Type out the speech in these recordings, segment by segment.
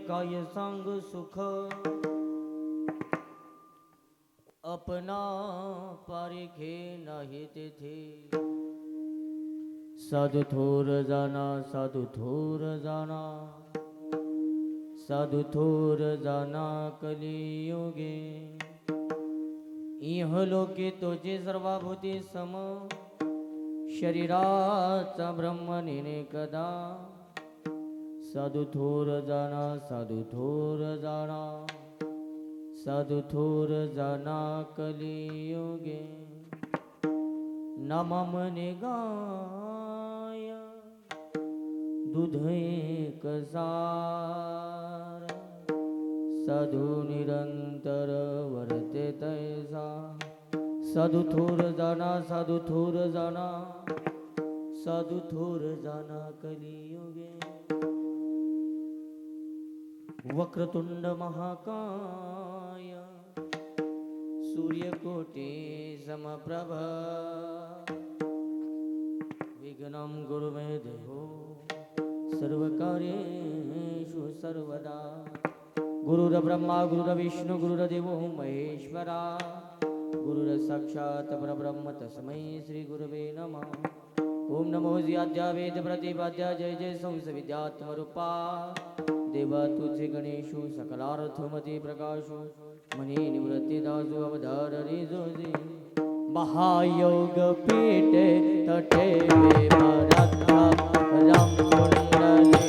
काय सांग सुख अपना पारिखे नाही तेथे साधू थोर जाना साधू थोर जाना साधू थोर जाना कलियुगे इहलोके तोचे सर्वाभूती सम शरीराचा ब्रह्मनिने कदा साधू थोर जाना साधू थोर जाना साधू थोर जाना कलियुगे नामा मने गाय दूध एक सार साधू निरंतर वर्ते तैसा साधू थोर जाना साधू थोर जाना साधू थोर जाना कलियुगे वक्रतुंड महाकाय सूर्यकोटी समप्रभ विघ्नं गुरुमे देहो सर्वकार्येषु सर्वदा गुरुर्ब्रह्मा गुरुर्विष्णु गुरुर्देवो महेश्वरा गुरुर्साक्षात् परब्रह्म तस्मै श्री गुरवे नमः ओम नमो ज्याद्या वेद प्रतिपाद्या जय जय संस विद्यात्मरूपा देवा तुझे गणेशु सकलार्थमती प्रकाशु मनी निवृत्ती दासु अवधारणी जोजी महायोग पीठे तटे विमरत्ता राम कुंडली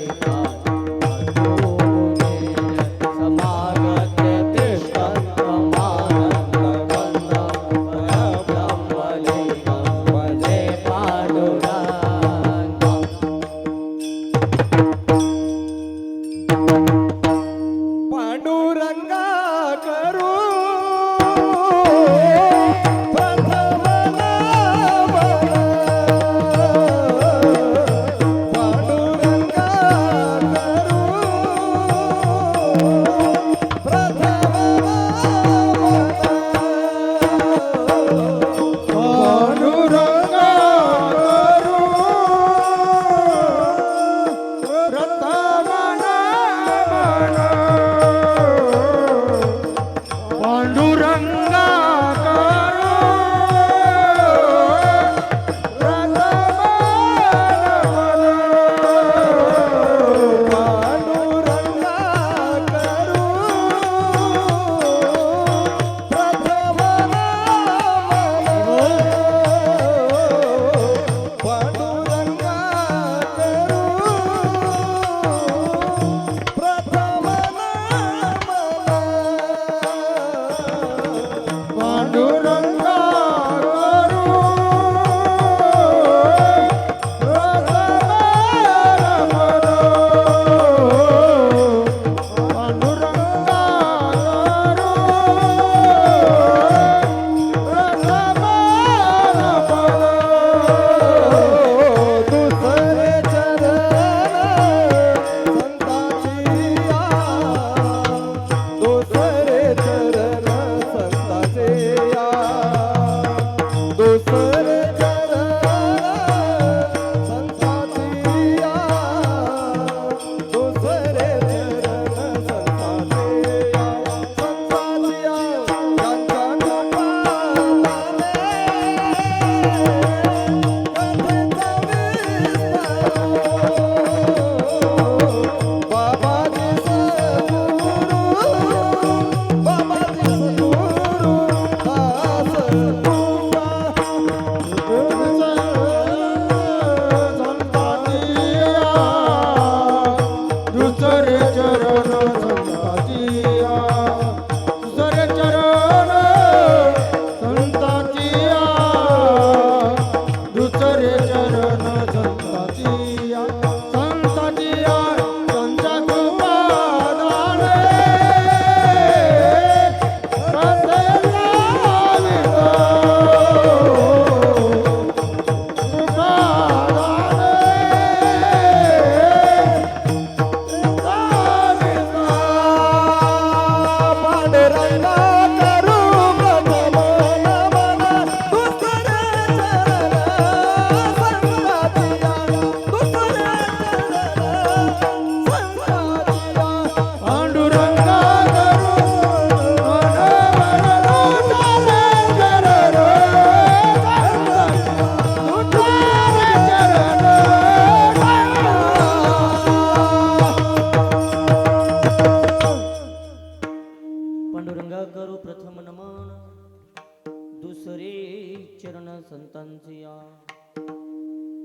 चरण संतांचे या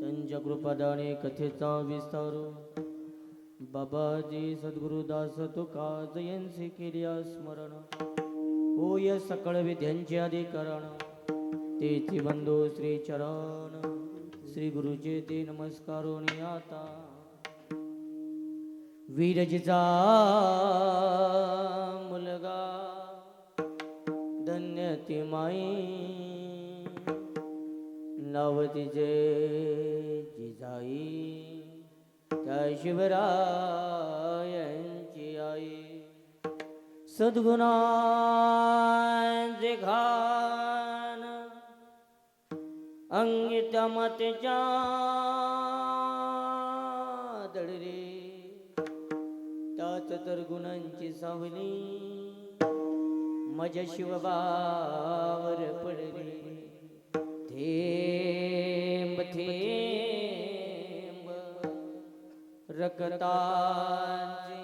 त्यांच्या कृपादाने कथेचा विस्तार बाबाजी सद्गुरुदास तुका जयंती केल्या स्मरण होय सकळ विद्यांचे अधिकरण तेची बंधू श्री चरण श्री गुरुचे ते नमस्कारोनी आता वीरजीचा मुलगा धन्य ती माई नाव तिचे जिजाई त्या शिवरायांची आई सद्गुणांचे घान अंगी त्या मातेच्या दडरे त्यात तर गुणांची सावली माझ्या शिवबावर पडली थेंब थेंब रक्ताची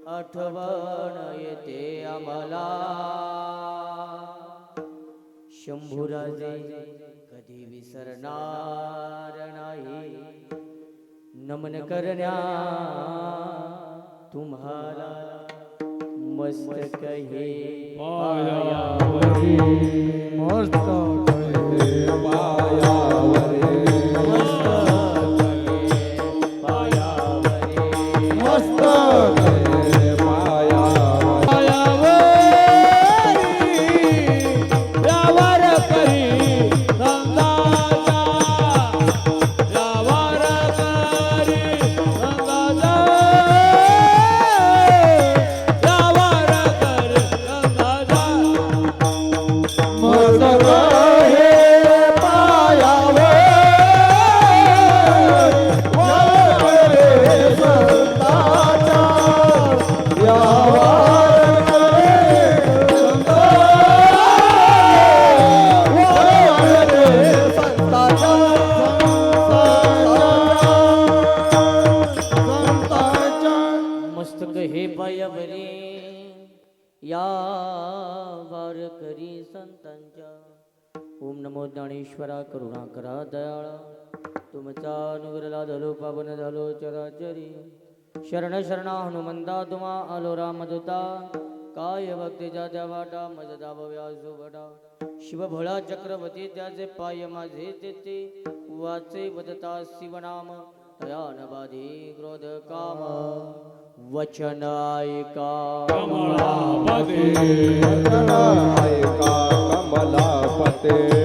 आठवण येते आम्हाला शंभूराजे कधी विसरणार नाही नमन करण्या तुम्हाला मस्तक हे पायावरी मस्तक हे पायावरी मस्तक हे पायावरी मस्तक हे पायावरी यावर करी संताचा यावर करी संताचा यावर करी संताचा मस्तक हे पायावर मस्तक हे पायावरी या वार करी संतांच्या ओम नमो ज्ञानेश्वरा करुणा करा दयाळा तुमचा अनुग्रह झालो पावन झालो चराचरी शरण शरणा हनुमंता तुम्हा आलो रामदूता काय भक्तीच्या त्या वाटा मज दाबव्या सोबटा शिव भोळा चक्रवर्ती त्याचे पाय माझे तेथे वाचे वदता शिवनाम तयान बाधी क्रोध काम वचन ऐका कमलापते वचन ऐका कमलापते